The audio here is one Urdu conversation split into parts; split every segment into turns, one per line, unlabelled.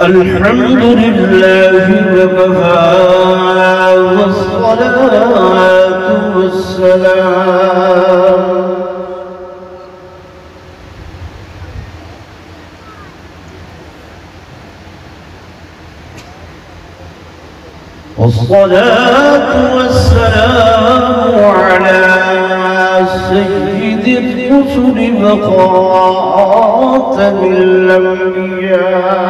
الحمد لله وكفى والصلاة والسلام على سيد الرسل وخاتم الأنبياء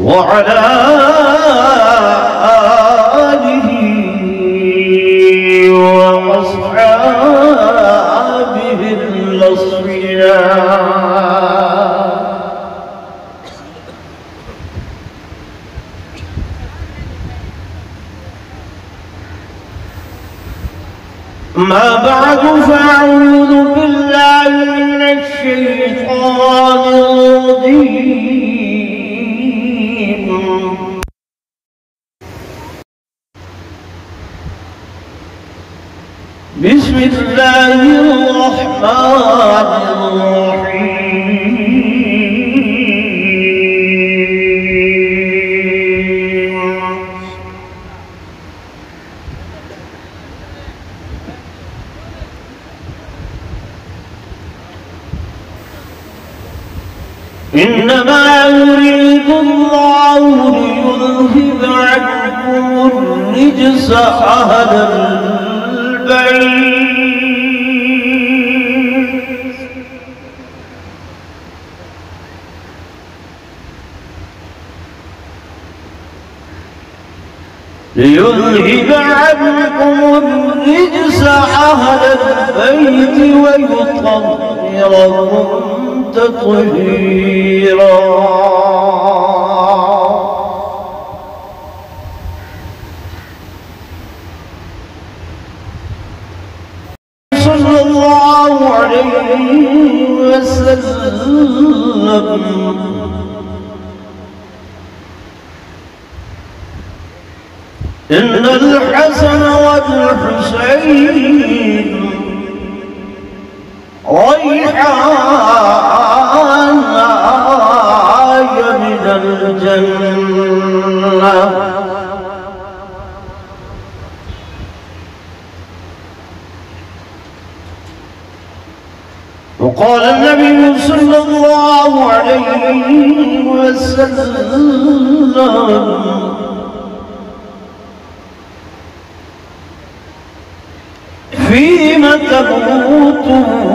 وعلى آله وأصحابه الأصفياء. ما بعد فأعوذ بالله من الشيطان الرجيم. بسم الله الرحمن الرحيم. إنما يريد الله ليذهب عنكم الرجس أهل ليذهب عنكم الرجس أهل البيت ويطهركم تطهيرا. صلى الله عليه وسلم. إن الحسن والحسين ريحان من الجنة. وقال النبي صلى الله عليه وسلم: فيما تموتون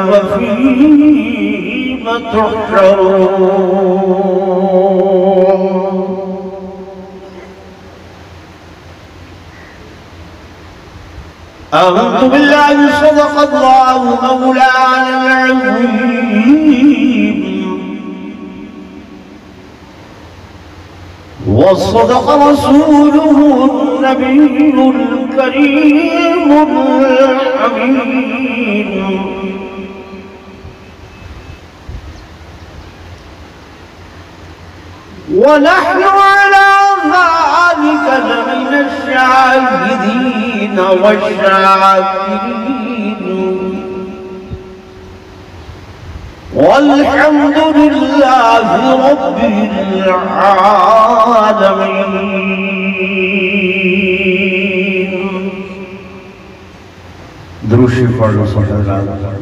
وفيما تحشرون. آمنت بالله صدق الله مولانا العظيم وصدق رسوله النبي الكريم الحميد. ونحن على ذلك لمن الشاهدين والشاكرين. والحمد لله رب العالمين. درود شریف پڑھ لو صلی اللہ علیہ وسلم.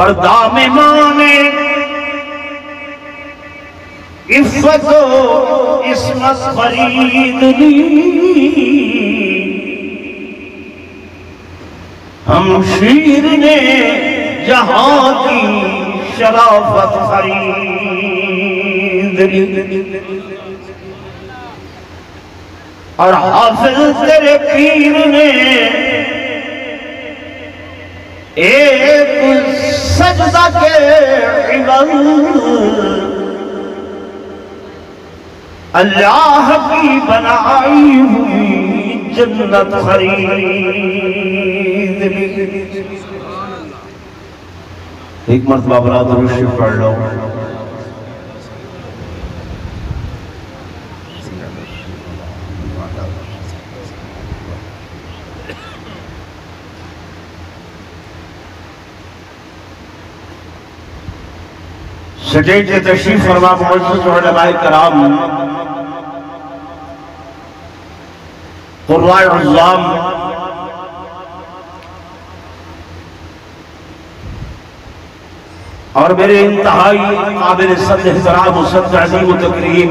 پردہ میں مانے عفت و عصمت خرید لی، ہم شیر نے جہاں کی شرافت خرید لی، اور حافظ تیرے پیر نے ایک سجدہ کے عوض اللہ کی بنائی ہوئی جنت خرید لی۔ ایک مرتبہ بلا درود شریف پڑھ لو۔ سٹیج سے تشریف فرما معزز علماء کرام، قراء عظام، اور میرے انتہائی قابل صد احترام و صد عظیم و تکریم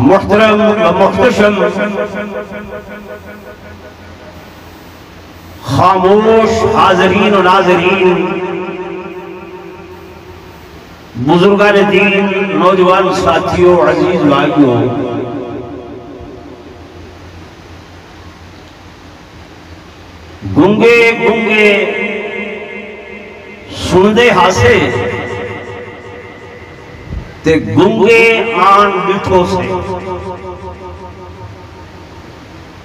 محترم و محتشم خاموش حاضرین و ناظرین، بزرگان دین، نوجوان ساتھیوں، عزیز بھائیوں، گنگے گنگے سندے ہاسے تے گنگے آن ڈٹھو سے۔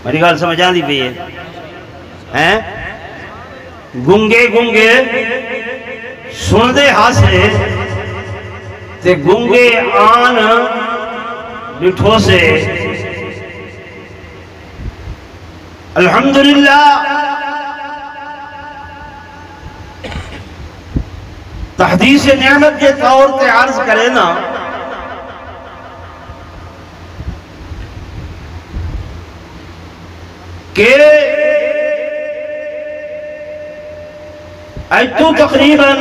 میری گال سمجھ آن دی پئی ہے؟ گنگے گنگے سندے ہاسے تے گنگے آن ڈٹھو سے۔ الحمدللہ تحدیث نعمت کے طور تے عرض کرے نا، کہ ایتو تقریباً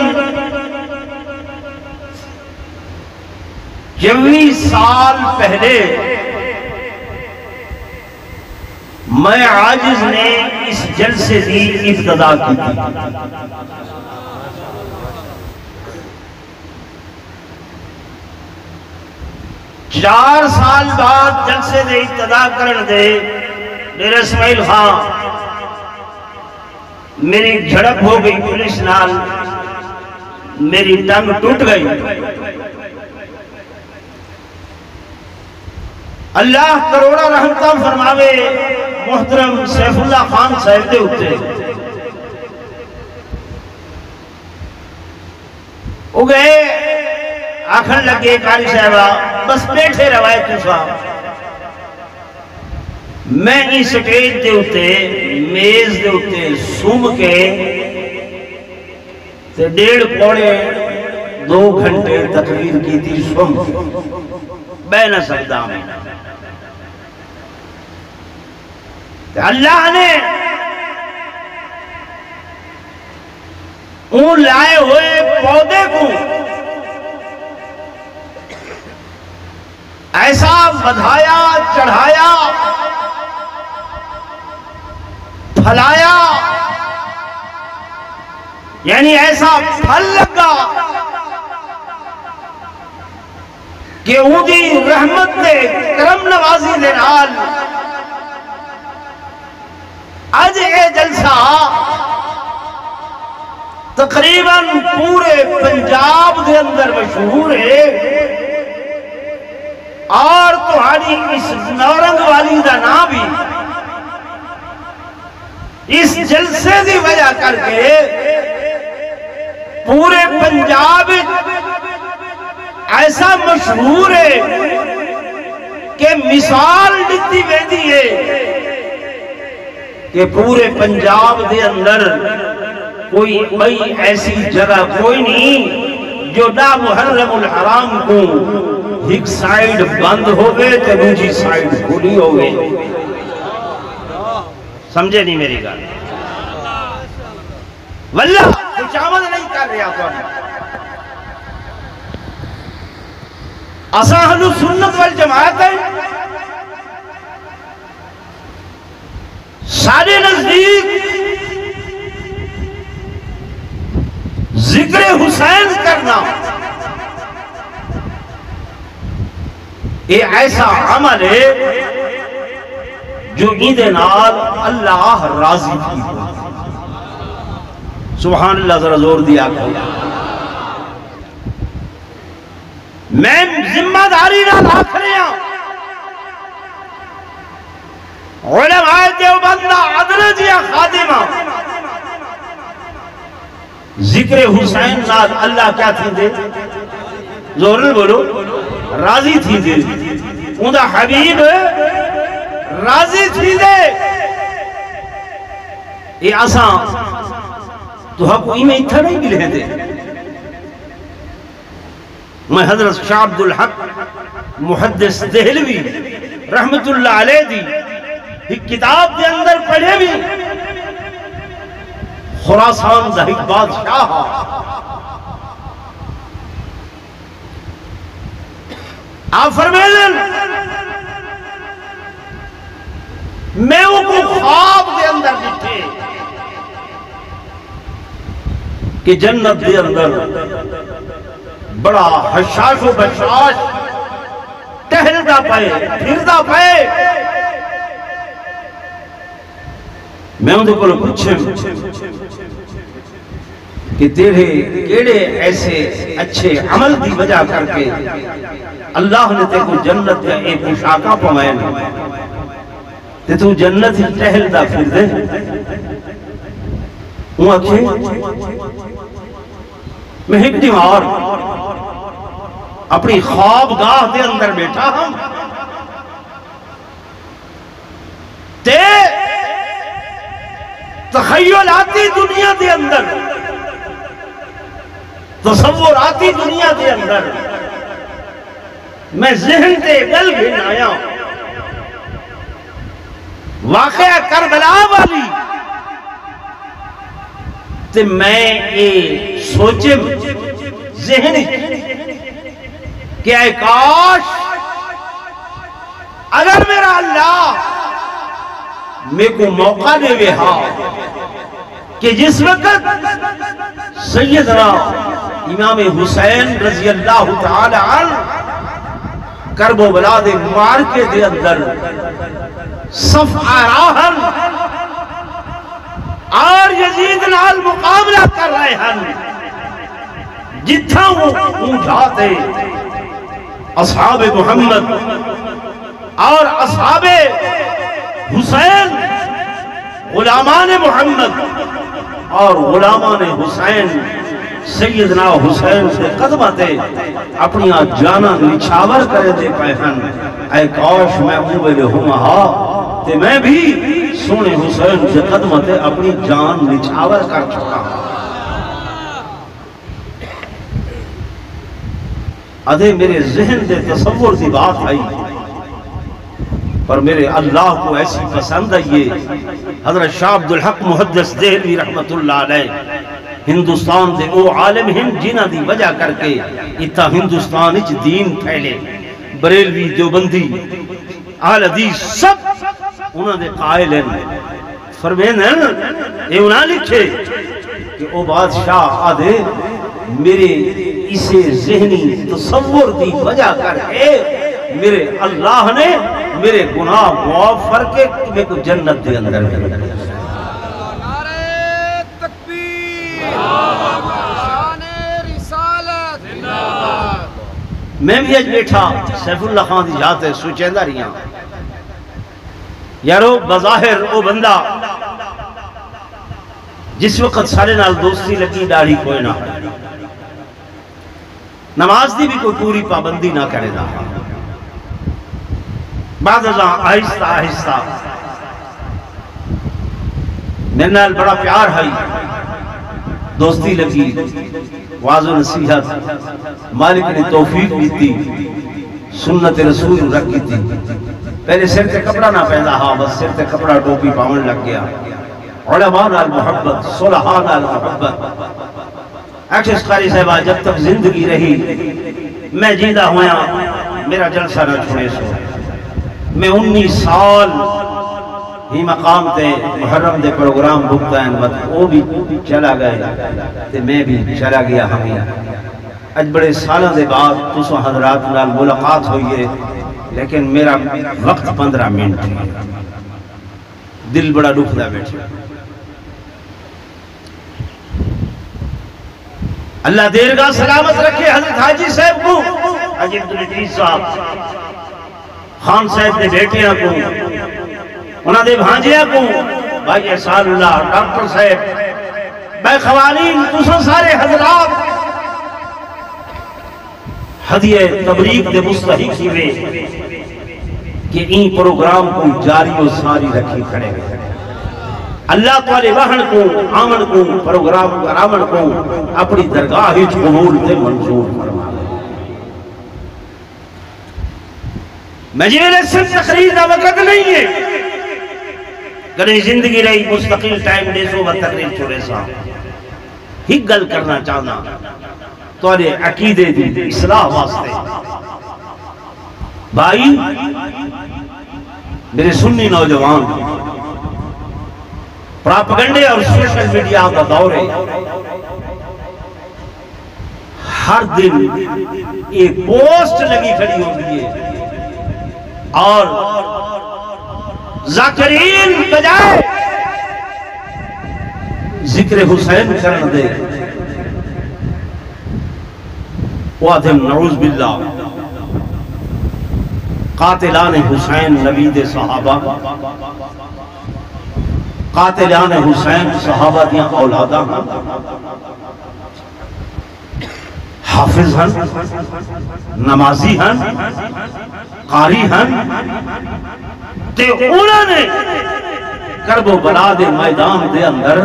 24 سال پہلے میں عاجز نے اس جلسے دی ابتدا کی تھی۔ 4 سال بعد جلسے دے ابتدا کرن دے میرے اسماعیل خان میری جھڑپ ہو گئی پولیس نال، میری ٹنگ ٹوٹ گئی۔ اللہ کروڑا رحمتہ فرماوے محترم سیف اللہ خان صاحب دے ہوتے وہ گئے آکھن لگے قاری صاحبہ بس بیٹھے روایت تسا، میں ہی سٹیج دے ہوتے میز دے ہوتے سوم کے تے 1.5 2 گھنٹے تقریر کی تھی سوم بے نہ سکتا میں۔ اللہ نے ان لائے ہوئے پودے کو ایسا بدھایا، چڑھایا، پھلایا، یعنی ایسا پھل لگا کہ وہ دی رحمت دے کرم نوازی دے نال آج اے جلسہ تقریباً پورے پنجاب دے اندر مشہور ہے، اور تہاڑی اس نورنگ والی دا نام بھی اس جلسے دی وجہ کر کے پورے پنجاب ایسا مشہور ہے کہ مثال دیتی ویندی ہے کہ پورے پنجاب دے اندر کوئی ایسی جگہ کوئی نہیں جو نہ محرم الحرام کو ایک سائیڈ بند ہوئے تو دوسری سائیڈ کھلی ہوئے۔ سمجھے نہیں میری گال؟ واللہ خوشامد نہیں کر رہا تو اساں اہل سنت والجماعت ہے، سارے نزدیک ذکر حسین کرنا یہ ایسا عمل ہے جو عید نال اللہ راضی تھی۔ سبحان اللہ، ذرا زور دیا کرو۔ میں ذمہ داری نہ رکھ رہا علماء دیوبند عدل دیا خادمہ ذکر حسین نال اللہ کیا تھی دے؟ زور بولو، راضی تھی دے، اندھا حبیب راضی تھی دے۔ یہ آسان تو ہاں کوئی میں اتھا نہیں ملے دے۔ میں حضرت شاہ عبدالحق محدث دہلوی رحمت اللہ علیہ دی ایک کتاب دے اندر پڑھے بھی خراسان دا ایک بادشاہ آپ فرمائیں میں وہ کو خواب دے اندر دیکھے کہ جنت دے اندر بڑا حشاش و بشاش ٹہلدا پائے پھردا پائے۔ میں ان کو پوچھیں کہ تیرے کیڑے ایسے اچھے عمل دی وجہ کر کے اللہ نے تے کو جنت یا ایک پوشاکا پوائن تے تو جنت ہی ٹہلدا پھر دے۔ وہ آکھیں میں ایک دیوار اپنی خوابگاہ دے اندر بیٹھا ہم تے تخیلاتی دنیا دے اندر تصوراتی دنیا دے اندر میں ذہن تے گل گھن آیا واقعہ کربلا والی تے میں یہ سوچے ذہن کہ اے کاش اگر میرا اللہ میں کو موقع دے وے ہاں کہ جس وقت سیدنا امام حسین رضی اللہ تعالی عنہ کرب و بلا دے مارکے دے اندر صف آراہن اور یزید نال مقابلہ کر رہے ہیں جتھا وہ جاتے اصحاب محمد اور اصحاب حسین غلامان محمد اور غلامان حسین سیدنا حسین سے قدمتے اپنی جانا نچھاور کرے دے پائے ہیں۔ اے کاش میں اوبے ہوں ہاں تے میں بھی سونے حسین سے قدمتے اپنی جان نچھاور کر چکا ہوں۔ ادھے میرے ذہن دے تصور دی بات آئی پر میرے اللہ کو ایسی پسند آئیے۔ حضرت شاہ عبدالحق محدث دہلوی رحمت اللہ علیہ ہندوستان دے او عالم ہیں جنہ دی وجہ کر کے اتھا ہندوستان اچ دین پھیلے، بریلوی دیوبندی اہل حدیث سب انہوں نے قائل ہیں۔ فرمین ہیں یہ انہاں لکھے کہ او بادشاہ آدھے میرے اسے ذہنی تصور دی وجہ کر کے میرے اللہ نے میرے گناہ معاف کر کے میں کو جنت دے اندر میں
نعرہ تکبیر، شان رسالت،
میں بھی آج بیٹھا سیف اللہ خان دی جاتے سوچیندہ رہی ہیں یارو بظاہر او بندہ جس وقت سارے نال دوستی لگی داڑھی کوئی نہ نماز دی بھی کوئی پوری پابندی نہ کرے دا بعد ازاں آہستہ آہستہ میرے نال بڑا پیار ہے دوستی لگی واضح و نصیحت مالک نے توفیق دیتی سنت رسول رکھی تھی پہلے سر تے کپڑا نہ پہندا ہاں بس سر تے کپڑا ٹوپی پاون لگ گیا علماء نال محبت، صلحاء نال محبت۔ ایکسس قاری صاحبہ جب تک زندگی رہی میں جیدہ ہویا میرا جلسہ نہ چھوڑے سو، میں 19 سال ہی مقام تے محرم دے پروگرام بھگتا ہے، وہ بھی چلا گئے تے میں بھی چلا گیا ہمیں۔ اج بڑے سالہ دے بعد تسو حضرات نال ملاقات ہوئی ہے، لیکن میرا وقت 15 منٹ ہے، دل بڑا دکھ دا بیٹھے۔ اللہ دیر کا سلامت رکھے حضرت حاجی صاحب کو، حاجی عبدالعزیز صاحب، خان صاحب دے بیٹیاں کو، انہاں دے بھانجیاں کو، بھائی احسان اللہ، ڈاکٹر صاحب، بھائی خوانین، تسو سارے حضرات ہدیہ تبریک دے مستحق ہوئے کہ این پروگرام کو جاری و ساری رکھی کھڑے گئے۔ اللہ تعالی وحن کو، آمن کو، پروگرام کرامن کو اپنی درگاہ ہی قبول تے منظور فرما لے۔ مجلس سے تقریر کا وقت نہیں ہے، کریں زندگی رہی مستقل ٹائم دے سو تقریر چھوڑے سا ہی گل کرنا چاہنا توارے عقیدے دی اصلاح واسطے۔ بھائی میرے سنی نوجوان، پراپگنڈے اور سوشل میڈیا کا دور ہے، ہر دن ایک پوسٹ لگی کھڑی ہوگی ہے اور ذاکرین بجائے ذکر حسین کرن دے وادھم نعوذ باللہ قاتلان حسین نبی دے صحابہ، قاتلان حسین صحابہ دیا اولادہ ہیں، حافظ ہیں، نمازی ہیں، قاری ہیں، تے انہوں نے کرب و بلا دے میدان دے اندر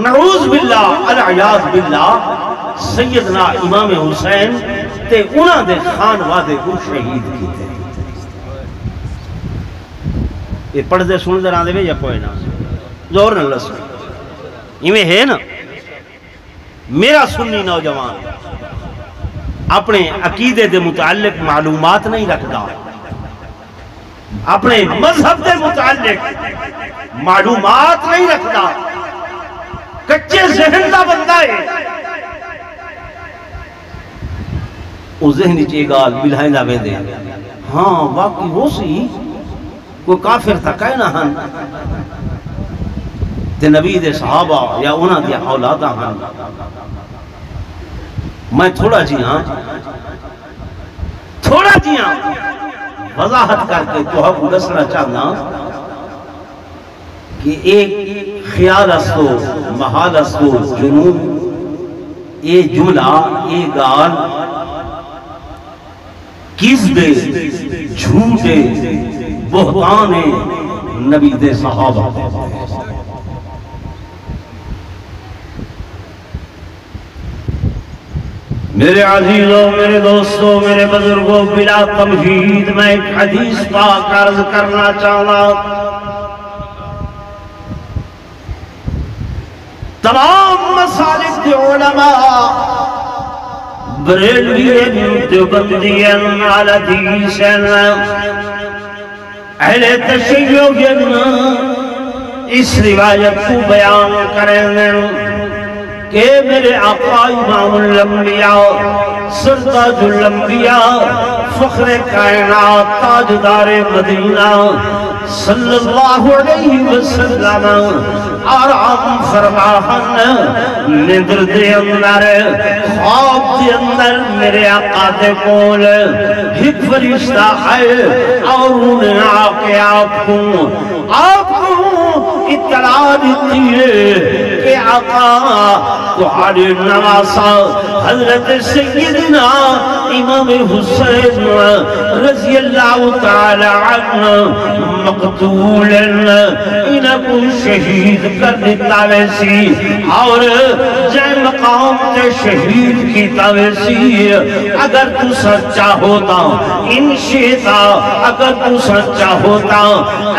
نعوذ باللہ العیاذ باللہ سیدنا امام حسین تے انہوں نے خانوادے کو شہید کی تھے۔ یہ پڑھ دے سن دے راندے میں یا کوئی نہ زور نہ لسو یہ ہے نا۔ میرا سنی نوجوان اپنے عقیدے دے متعلق معلومات نہیں رکھتا، اپنے مذہب دے متعلق معلومات نہیں رکھتا، کچے ذہن دا بندہ ہے، وہ ذہنی چیگال بلہائیں دا بیندے ہاں واقعی ہو سی کوئی کافر تھا کہنا ہن تے نبی دے صحابہ یا انہاں دیا اولادہ ہن۔ میں تھوڑا جیاں وضاحت کر کے تو ہم دسنا چاہنا کہ ایک خیال استو محال استو جنوب اے جملہ اے گال کس دے جھوٹے بہتان نبی دے صحابہ۔ میرے عزیزوں، میرے دوستوں، میرے بزرگوں، بلا تمہید میں ایک حدیث پاک عرض کرنا چاہتا۔ تمام مسالک کے علماء بریلوی دیوبندین علی حدیثین اہل تشیع اس روایت کو بیان کریں کہ میرے آقا امام الانبیاء سرداج الانبیاء فخر کائنات تاجدار مدینہ صلی اللہ علیہ وسلم آرام فرماہن ندر دے اندر خواب دے اندر میرے آقا دے کول ایک فرشتہ ہے اور انہیں آکے آپ کو اطلاع دیتی ہے کہ آقا تمہارے نواسا حضرت سیدنا امام حسین رضی اللہ تعالی عنہ مقتول انہوں کو شہید کر دیتا ویسی اور جائے مقام تے شہید کی تاویسی۔ اگر تو سچا ہوتا انشیتا، اگر تو سچا ہوتا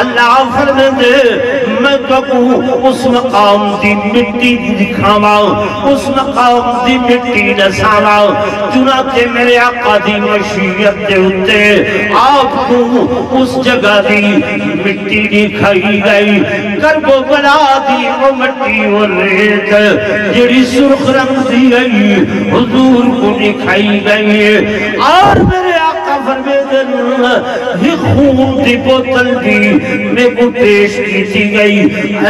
اللہ فرمائے میں تو اس مقام دی مٹی دکھاوا، اس مقام دی مٹی دساوا، چنانچہ میرے آقا دی مشیت دے اتے آپ کو اس جگہ دی مٹی دکھائی گئی۔ کرب و بلا دی وہ مٹی و ریت جڑی سرخ رنگ دی گئی حضور کو دکھائی گئی، اور میرے آقا فرمیدن یہ خون دی بوتل دی میں کو پیش کی تھی گئی،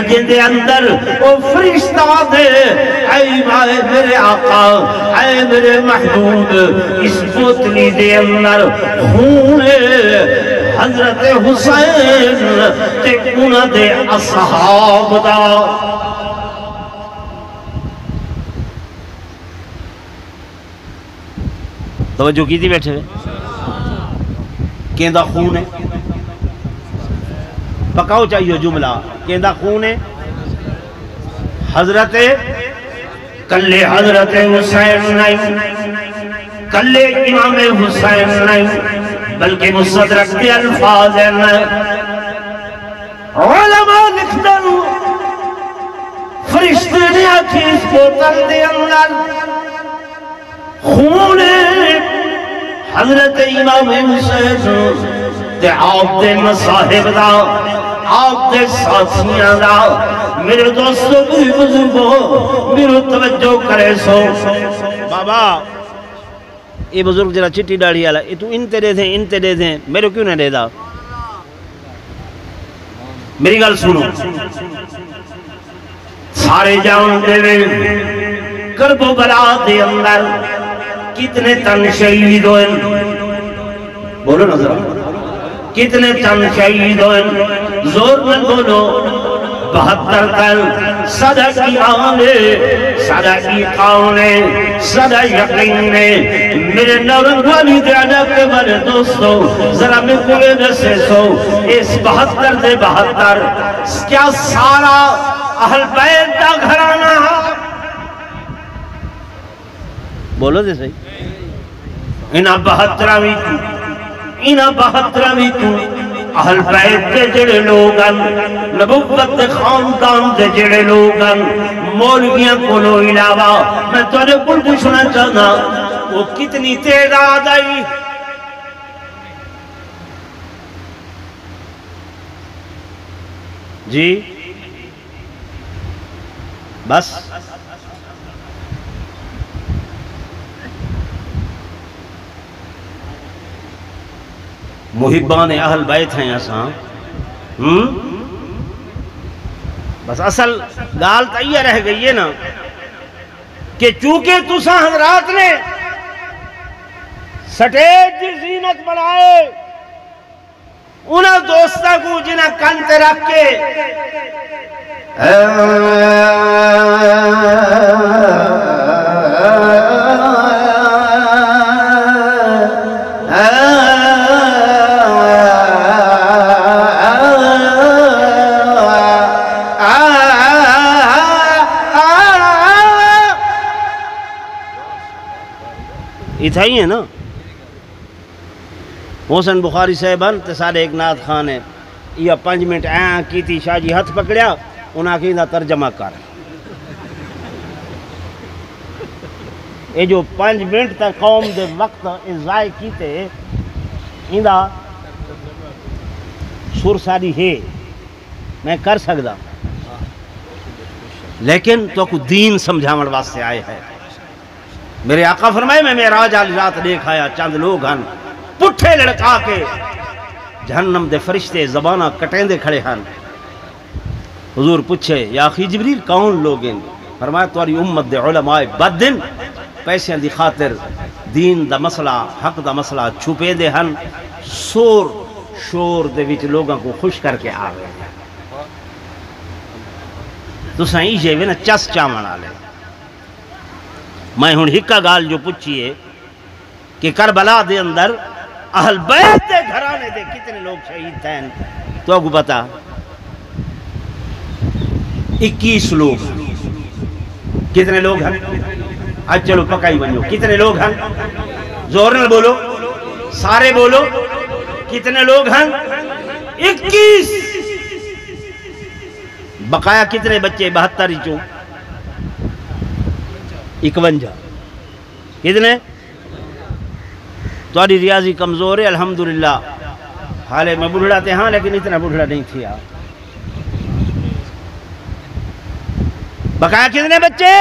جن دے اندر وہ فرشتہ دے اے میرے آقا، اے میرے محبوب، اس بوتلی دے اندر خون حضرت حسین تے انہاں دے اصحاب دا۔ توجہ کی تھی بیٹھے کیندہ خون ہے، پکاؤ چاہیے جملہ، کیندہ خون ہے حضرت کلے حضرت حسین نہیں، کلے امام حسین نہیں، بلکہ مصدرک دے الفاظ ہیں۔ علماء لکھدن فرشتے نے آکھی اس بوتل دے اندر خون حضرت امام حسین تے آپ دے مصاحب دا، آپ دے ساتھیاں دا۔ میرے دوستوں بھی بزرگوں میرے توجہ کرے سو بابا، یہ بزرگ جرا چٹی ڈاڑی آلا، یہ تو انتے دے دیں میرے کیوں نہ دے دا؟ میری گل سنو، سارے جان دے وے کرب و بلا دے اندر کتنے تن شہید ہوئے، بولو نظر کتنے تن شہید ہوئے، زور میں بولو 72 تن، صدق ایمان صدق ایقان صدق یقین۔ میرے نورن والی دیانا کے بارے دوستو ذرا میں کوئے نسے سو، اس 72 دے 72 کیا سارا اہل بیت دا گھرانا؟ بولو دے صحیح، انہاں 72 تو انہاں 72 تو اہل بیت دے جڑے لوگاں، نبوت دے خاندان دے جڑے لوگاں، مولویاں کو لو علاوہ میں تجھے کل پوچھنا چاہنا وہ کتنی تعداد آئی؟ جی بس محبان اہل بیت ہیں اساں، بس اصل گال تو یہ رہ گئی ہے نا کہ چونکہ تساں حضرات نے سٹیج دی زینت بنائے، انہاں دوستاں کو جنہاں کنتے رکھ کے اتھائی ہے نا حسن بخاری صاحبان تے سارے ایک نات خان ہے، یہ 5 منٹ آیاں کی تھی، شاہ جی ہاتھ پکڑیا انہاں کی ترجمہ کر، یہ جو 5 منٹ تک قوم دے وقت ضائع کیتے اندہ سر ساری ہے میں کر سکتا، لیکن تو کو دین سمجھاون واسطے آئے ہے۔ میرے آقا فرمائے میں معراج والی رات دیکھ آیا، چند لوگ ہن پٹھے لڑکا کے جہنم دے فرشتے زبانہ کٹیں دے کھڑے ہن۔ حضور پوچھے یا اخی جبریل کون لوگ ہیں؟ فرمایا تواری امت دے علماء بدن پیسے دی خاطر دین دا مسئلہ حق دا مسئلہ چھپے دے ہن، سور شور دے وچ لوگاں کو خوش کر کے آ گئے ہیں۔ تو سائیں جیوے نا چس چاون والے، میں ہن ہکا گال جو پوچھیے کہ کربلا دے اندر اہل بیت دے گھرانے دے کتنے لوگ شہید تھے تو اگو بتا 21 لوگ، کتنے لوگ ہیں؟ آج چلو پکائی بنو، کتنے لوگ ہیں؟ زور نہ بولو، سارے بولو، کتنے لوگ ہیں؟ 21 بقایا کتنے بچے 72 چوں 51 کتنے تاری ریاضی کمزور ہے الحمدللہ حالے میں بڑھڑا تھے ہاں لیکن اتنا بڑھڑا نہیں تھیا بقایا کتنے بچے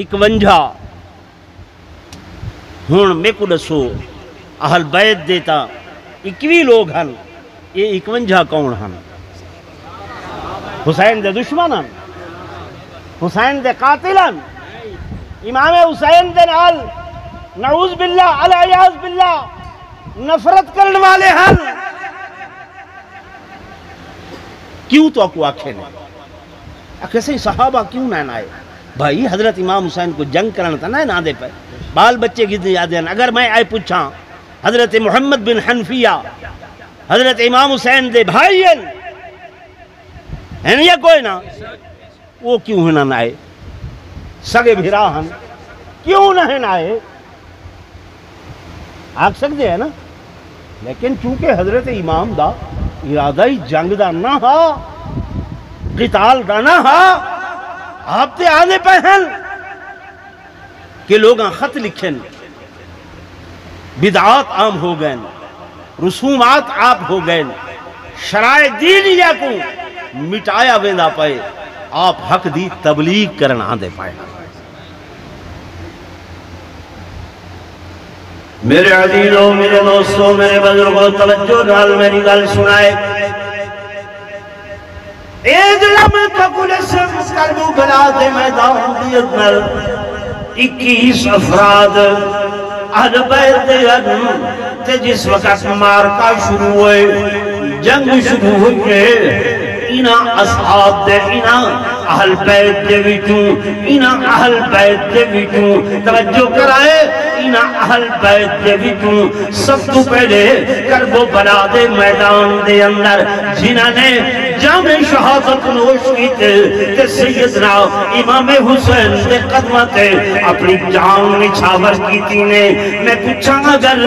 51 ہون میں کو دسو اہل بیت دیتا 21 لوگ ہن یہ 51 کون ہن حسین دے دشمن ہن حسین دے قاتل ہن امام حسین دے نال نعوذ باللہ العیاذ باللہ نفرت کرنے والے ہن کیوں تو کو آکھے نے کیسے صحابہ کیوں نہ آئے بھائی حضرت امام حسین کو جنگ کرنا تھا نہ دے پہ بال بچے کتنے یاد ہیں اگر میں آئے پوچھاں حضرت محمد بن حنفیہ حضرت امام حسین دے بھائی ہیں یا کوئی نہ وہ کیوں نہ آئے سگے بھرا ہن کیوں نہ آئے آگ سکتے ہیں نا لیکن چونکہ حضرت امام دا ارادہ ہی جنگ دا نہ ہا قتال دا نہ ہا آپ تے آنے پہ ہیں کہ لوگاں خط لکھیں بدعات عام ہو گئے رسومات آپ ہو گئے شرائع دینیا کو مٹایا ویندہ پائے آپ حق دی تبلیغ کرنا آنے پائے میرے عزیزوں میرے دوستوں میرے بزرگوں توجہ نال میری گل سنائے ایک لمحے تکل سے کربو بلا دے میدان دیت نل 21 افراد اہل بیت دے تے جس وقت مارکہ شروع ہوئے جنگ شروع ہوئے اینا اصحاب دے اینا اہل بیت دے وچوں اینا اہل بیت دے وچوں توجہ کرائے اینا اہل بیت دے وچوں سب تو پہلے کربو بلا دے میدان دے اندر جنہاں نے جام شہادت نوش کی تے سیدنا امام حسین دے قدمت اپنی جان نچھاور کی تینے میں پوچھاں اگر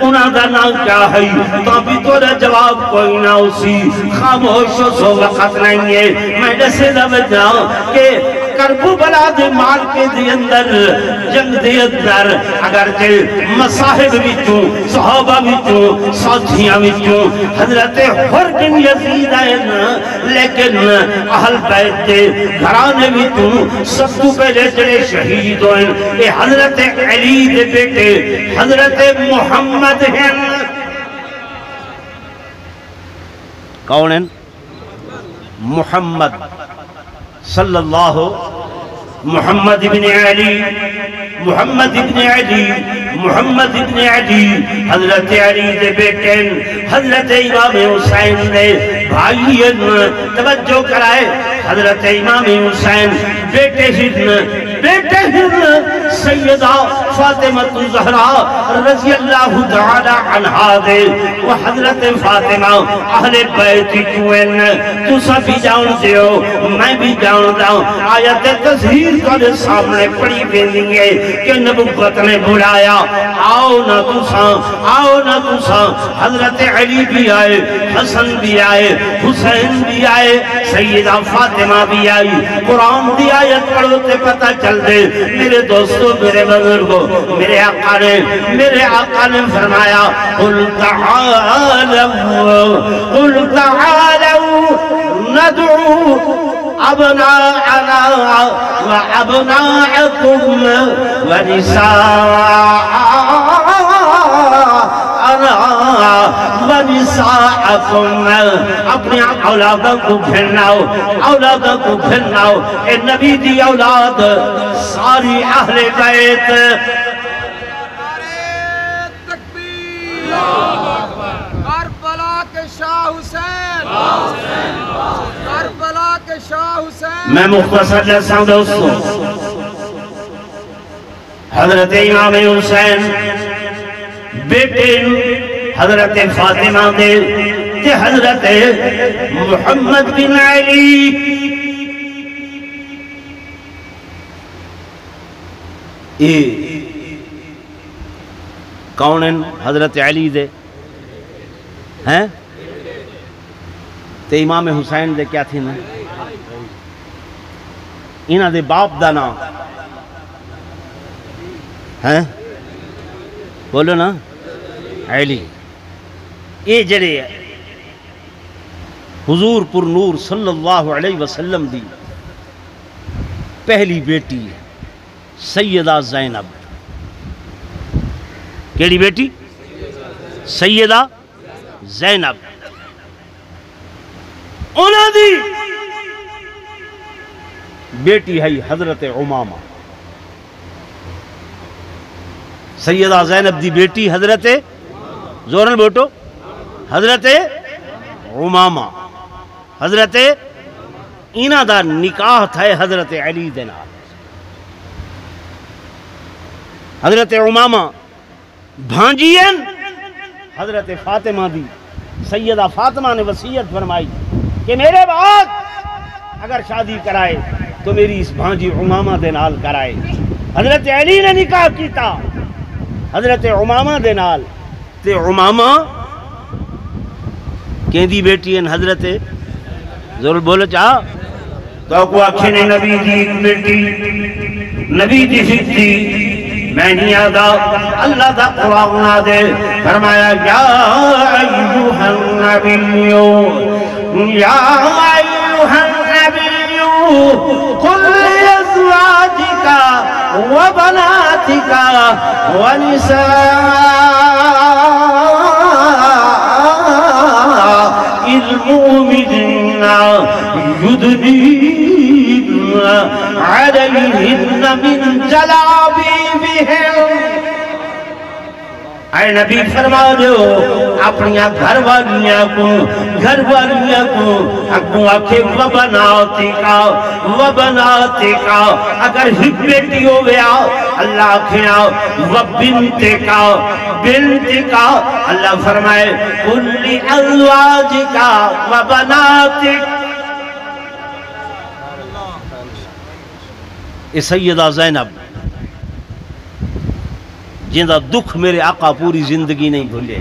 انہاں دا نام کیا ہے تو بھی تورا جواب کوئی نہ اسی خاموش سو وقت نہیں ہے میں جیسے سمجھا کہ کربو بلا دے مارکے دے اندر جنگ دے اندر اگرچہ مصاحب وچوں صحابہ وچوں ساتھیاں وچوں حضرت حر بن یزید آئے لیکن اہل بیت دے گھرانے وچوں سب تو پہلے جڑے شہید ہوئے اے حضرت علی دے بیٹے حضرت محمد ہیں کون ہیں محمد صلی اللہ محمد ابن علی محمد ابن علی محمد ابن علی حضرت علی دے بیٹے حضرت امام حسین دے بھائی توجہ کرائے حضرت امام حسین بیٹے سیدہ فاطمہ الزہرا رضی اللہ تعالی عنہا دے وہ حضرت فاطمہ اہل بیت کیوئن تو سب بھی جاؤں دیو میں بھی جاؤں داؤں آیت تظہیر کر سامنے پڑی بینی ہے کہ نبوت نے بلایا آؤ نہ تُساں حضرت علی بھی آئے حسن بھی آئے حسین بھی آئے سیدہ فاطمہ بھی آئی قرآن دی آیت پڑھو تے پتہ چل دے میرے دوستو میرے بزرگو میرے آقا نے فرمایا قل تعالوا ندعو ابناءنا وابناءكم ونساءكم اپنی اولادوں کو پھرناؤ اے نبی دی اولاد ساری اہل بیت
تکبیر کربلا کے شاہ حسین کربلا کے شاہ حسین
میں مختصر جیسا ہوں دوستو حضرت امام حسین بیٹے حضرت فاطمہ دے تے حضرت محمد بن علی کون ہیں حضرت علی دے ہیں تے امام حسین دے کیا تھی نا انہاں دے باپ دا نام ہے بولو نا علی. یہ جڑے حضور پر نور صلی اللہ علیہ وسلم دی پہلی بیٹی سیدہ زینب. کیڑی بیٹی؟ سیدہ زینب. انہاں دی بیٹی ہے حضرت امامہ. سیدہ زینب دی بیٹی حضرت زورن بوٹو حضرت امامہ. حضرت انہاں دا نکاح تھا حضرت علی دے نال. حضرت امامہ بھانجین حضرت فاطمہ دی. سیدہ فاطمہ نے وصیت فرمائی کہ میرے بعد اگر شادی کرائے تو میری اس بھانجی امامہ دے نال کرائے. حضرت علی نے نکاح کیتا حضرت امامہ دے نال. تے امامہ کہندی بیٹی ہیں حضرت ضرور بولو چاہ تو کو آکھنے نبی دی بیٹی نبی دی فتی میں نہیں آدھا. اللہ دا قرآن دے فرمایا یا ایوہ النبی یا ایوہ النبی قل لأزواجک وبناتک ونساء المؤمنین یدنین علیہن من جلابیبہم. اے نبی فرما دو اپنی گھر والیاں کو اگوں آکھے وبناتکا اگر ہی بیٹی ہو گیا اللہ آکھیا وبنتکا اللہ فرمائے کل ازواجکا وبناتک. اے سیدہ زینب جندہ دکھ میرے آقا پوری زندگی نہیں بھولے.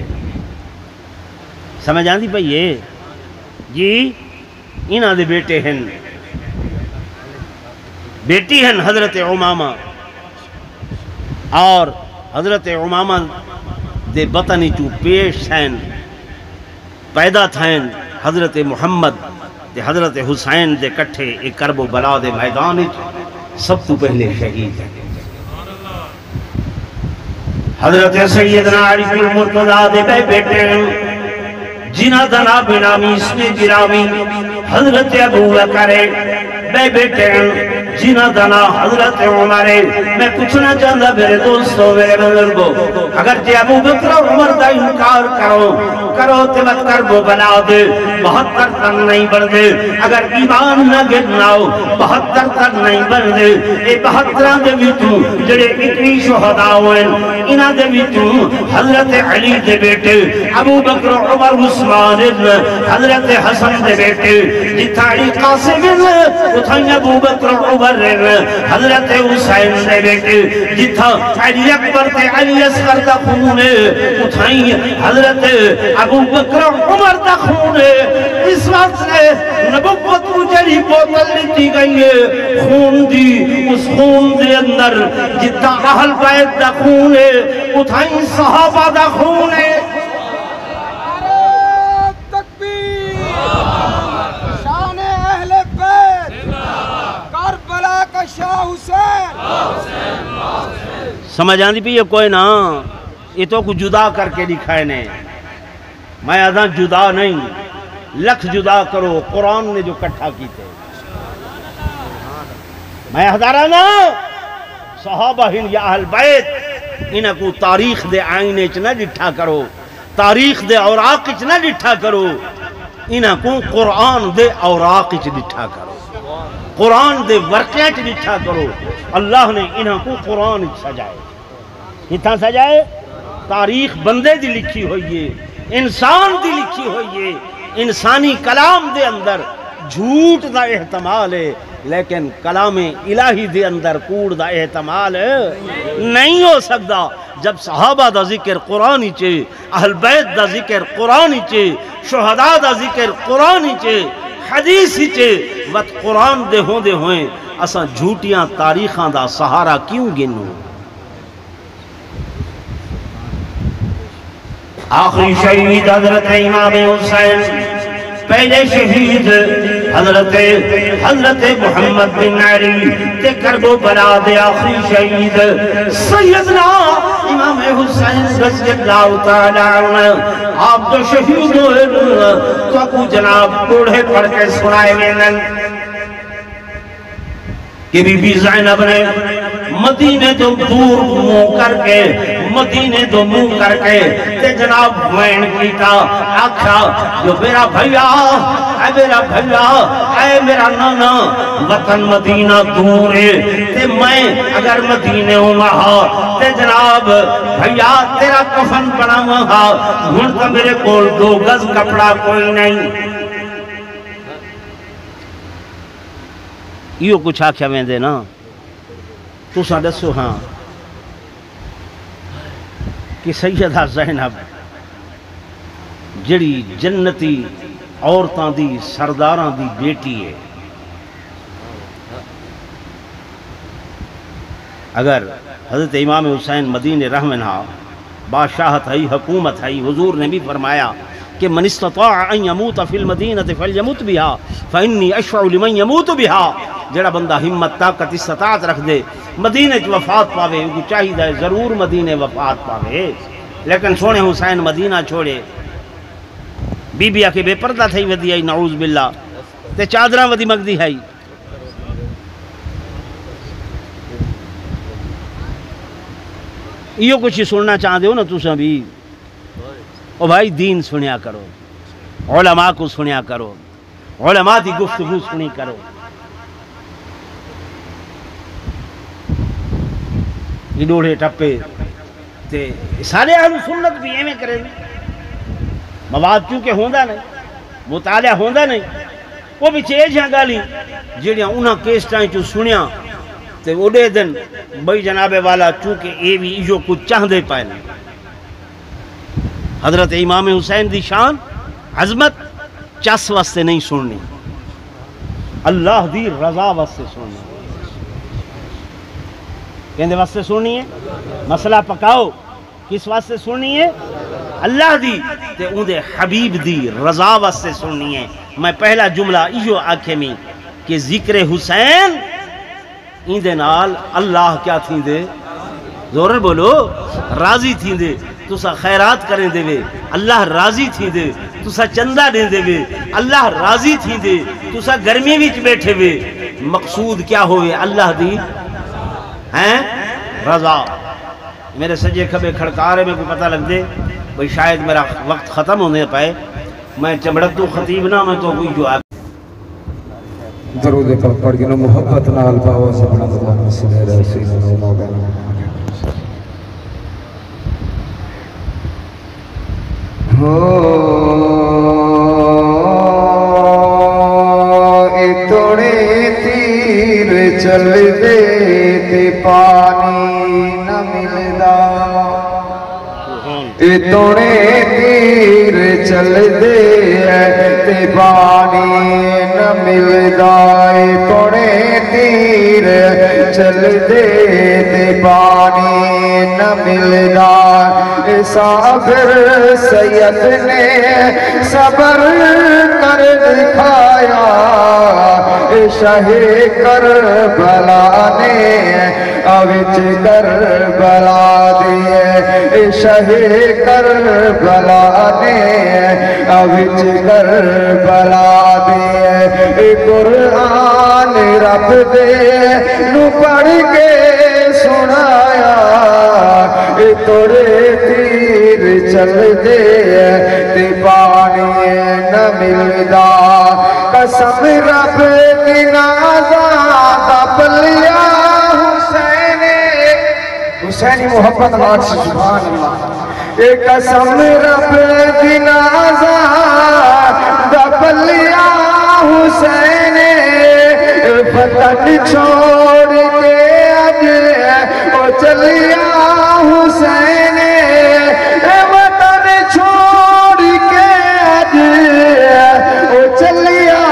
سمجھ آندی پئی ہے جی. انہاں دے بیٹے ہیں بیٹی ہیں حضرت امامہ اور حضرت امامہ دے بطنی چو پیش ہیں پیدا تھائیں حضرت محمد دے حضرت حسین دے کٹھے ایک کرب و بلا دے میدان سب تو پہلے شہید ہیں. حضرت سیدنا علی المرتضیٰ دے بے بیٹے جنہ دنا بنامی اس نے گرامی حضرت ابو بکر بے بیٹے جنہ دنا حضرت عمر. میں پوچھنا چاہتا میرے دوستوں میرے بزرگوں اگر جی ابو بکر عمر دا انکار کرو تو میں کرب و بلا دے 72 تن نہیں بڑھ دے. اگر ایمان نہ گرنا ہو 72 تن نہیں بڑھ دے. اے 72 دے وچوں جڑے اتنی شہداء ہوئے انہاں دے وچوں حضرت علی دے بیٹے ابو بکر عمر عثمان حضرت حسن دے بیٹے جتھا علی قاسم اتھائی ابو بکر عمر حضرت حسین دے بیٹے جتھا علی اکبر تے علی اصغر دا خون اتھائی حضرت ابو بکر عمر دا خون. اس وقت سے نبوت کو جڑی بوتل لیتی گئی ہے خون دی اس خون دے اندر جتھا اہل بیت دا خون ہے اتھائی صحابہ دا خون ہے.
شان اہل بیت کربلا کا شاہ حسین.
سمجھ آندی پی یہ کوئی نا یہ تو کو جدا کر کے دکھائے نے. میں آدھا جدا نہیں لکھ جدا کرو قرآن نے جو کٹھا کی تھے. میں ہدارہ نا صحابہ ہن یا اہل بیت انہاں کو تاریخ دے آئینے چ نہ ڈٹھا کرو تاریخ دے اوراق چ نہ ڈٹھا کرو انہاں کو قرآن دے اوراق چ ڈٹھا کرو قرآن دے ورقے چ ڈٹھا کرو. اللہ نے انہاں کو قرآن سجائے کتنا سجائے. تاریخ بندے دی لکھی ہوئی ہے انسان دی لکھی ہوئی ہے. انسانی کلام دے اندر جھوٹ دا احتمال ہے لیکن کلام الہی دے اندر کوڑ دا احتمال نہیں ہو سکتا. جب صحابہ دا ذکر قرآن چے اہل بیت دا ذکر قرآن چے شہداء دا ذکر قرآن چے حدیث چے وقت قرآن دے ہوندے ہوئیں اساں جھوٹیاں تاریخاں دا سہارا کیوں گنوں؟ آخری شہید حضرت امام حسین، پہلے شہید حضرت محمد بن علی تے کربلا دے آخری شہید سیدنا امام حسین رضی اللہ تعالیٰ عنہ، آپ تو شہید ہوئے تو کو جناب کوڑھے پڑھ کے سنائے وینن کہ بی بی زینب نے مدینے تو دور منہ کر کے تے جناب وین کیتا آکھا جو میرا بھیا اے میرا نانا وطن مدینہ دور ہے تے میں اگر مدینے ہوں وہاں تے جناب بھیا تیرا کفن پڑا وہاں ہن تو میرے کول 2 گز کپڑا کوئی نہیں۔ یہ کچھ آکھیا ویندے نا تو سا دسو ہاں کہ سیدہ زینب جڑی جنتی عورتاں دی سرداراں دی بیٹی ہے، اگر حضرت امام حسین مدینہ رحمنہ بادشاہت ہے، حکومت ہے، حضور نے بھی فرمایا کہ من استطاع ان یموت فی المدینہ فلیمت بہا فانی اشفع لمن یموت بہا، جڑا بندہ ہمت طاقت استطاعت رکھ دے مدینہ چ وفات پاوے، وہ چاہیے ضرور مدینہ وفات پاوے، لیکن سونے حسین مدینہ چھوڑے بی بی آکے بے پردہ تھئی ودی آئی نعوذ باللہ تے چادراں ودی مگدی ہے۔ یہ کچھ سننا چاہتے ہو نا تساں بھی، او بھائی دین سنیا کرو، علماء کو سنیا کرو، علماء دی گفتگو سنی کرو۔ یہ ڈوڑے ٹپے تے سارے اہل سنت بھی ایویں کرے مواد چونکہ ہوندا نہیں، مطالعہ ہوندا نہیں، وہ بھی چیزاں گالی جڑیاں انہاں کیسٹاں چوں سنیاں تے اوڈے دن بھئی جناب والا چونکہ اے بھی جو کچھ چاہندے پائے نہیں۔ حضرت امام حسین دی شان عظمت چس واسطے نہیں سننی، اللہ دی رضا واسطے سننی، کہندے واسطے سننی ہے مسئلہ پکاؤ، کس واسطے سننی ہے؟ اللہ دی تے اون دے حبیب دی رضا واسطے سننی ہے۔ میں پہلا جملہ ایو آکھے میں کہ ذکر حسین این دے نال اللہ کیا تھیں دے، زور بولو، راضی تھیں دے، تسا خیرات کریں دے وے اللہ راضی تھیں دے، تسا چندہ دیں دے وے اللہ راضی تھیں دے، تسا گرمی وچ بیٹھے وے، مقصود کیا ہوئے اللہ دی ہیں رضا۔ میرے سجے کھبے کھڑکارے میں کوئی پتہ لگ دے بھئی شاید میرا وقت ختم ہونے پائے، میں چمڑت تو خطیب نہ میں تو کوئی جو آگ
درود پاک پڑھ کے محبت نال پاو سبحان اللہ صلی اللہ علیہ وسلم مولانا توڑے تیر چل دے تے پانی نہ ملدا، توڑے تیر چل دے تے پانی نہ ملدا، توڑے تیر چل دے تے پانی نہ ملدا، صابر سید نے صبر کر دکھایا، شاہ کربلا نے اوچ کربلا دیے، شاہ کربلا نے اوچ کربلا دیے، قرآن رب دے نو پڑھ کے سنایا، توڑے تیر چل دے تے پانی نہ ملدا، قسم رب دی نازا پلیا حسینی محبت ناچ سبحان اللہ، قسم رب دی نازا پلیا حسین، وطن چھوڑ کے اج او چلیا حسین، وطن چھوڑ کے اج او چلیا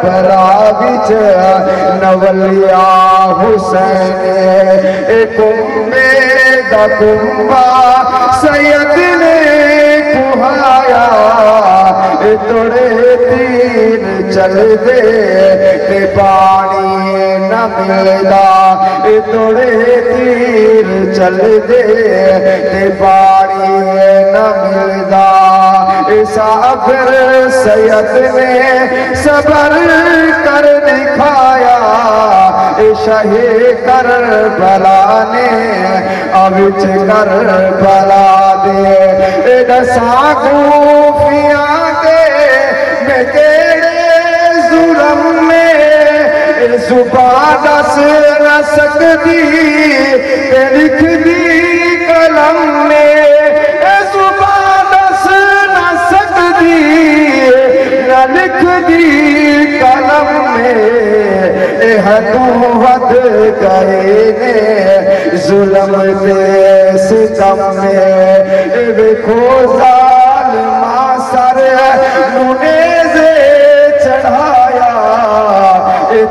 کربلا وچ نولیا حسین کمبے دا کمبا سید نے کہایا توڑے تیر چل دے تے پانی نہ ملدا توڑے تیر چل دے تے پانی نہ ملدا سافر سید نے صبر کر دکھایا شاہ کربلا نے اوچ کربلا دے دساں کوفیاں دے میں کیڑے ظلم میں زبان دس نہ سکتی تے لکھ دی قلم میں زبان دس نہ سکتی نہ لکھ دی قلم میں حدوں ود گئے نے ظلم تے ستم میں ویکھو ظالماں سر نیزے چڑھایا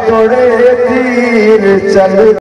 توڑے تیر چل